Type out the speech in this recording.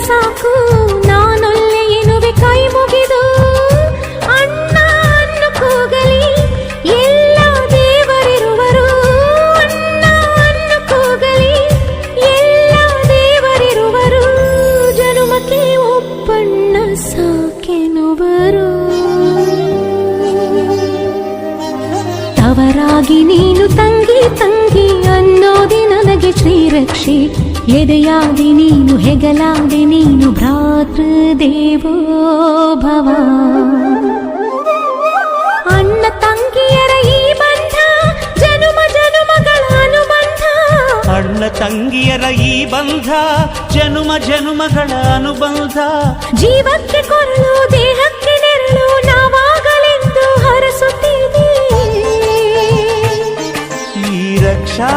ಸಾಕು ನಾನೊಲ್ಲೆ ಎನ್ನುವೆ ಕೈ ಮುಗಿದು. ಅಣ್ಣ ಅನ್ನು ಕೂಗಲಿ ಎಲ್ಲ ದೇವರಿರುವರು, ಅಣ್ಣ ಅನ್ನು ಕೂಗಲಿ ಎಲ್ಲ ದೇವರಿರುವರು. ಜನುಮಕ್ಕೆ ಒಬ್ಬಣ್ಣ ಸಾಕೆನುವರು. ತವರಾಗಿ ನೀನು ತಂಗಿ ತಂಗಿ ಅನ್ನೋದಿ ನನಗೆ ಶ್ರೀರಕ್ಷೆ. ಎದೆಯಾದಿ ನೀನು ಹೆಗಲಾದಿ ನೀನು ಭ್ರಾತೃದೇವೋ ಭವ. ಅಣ್ಣ ತಂಗಿಯರ ಈ ಬಂಧ ಜನುಮ ಜನುಮಗಳ ಅನುಬಂಧ. ಅಣ್ಣ ತಂಗಿಯರ ಈ ಬಂಧ ಜನುಮ ಜನುಮಗಳ ಅನುಬಂಧ. ಜೀವಕ್ಕೆ ಕೊರಳು ದೇಹಕ್ಕೆ ನೆರಳು ನಾವಾಗಲೆಂದು ಹರಸುತ್ತೀವಿ. ಈ ರಕ್ಷಾ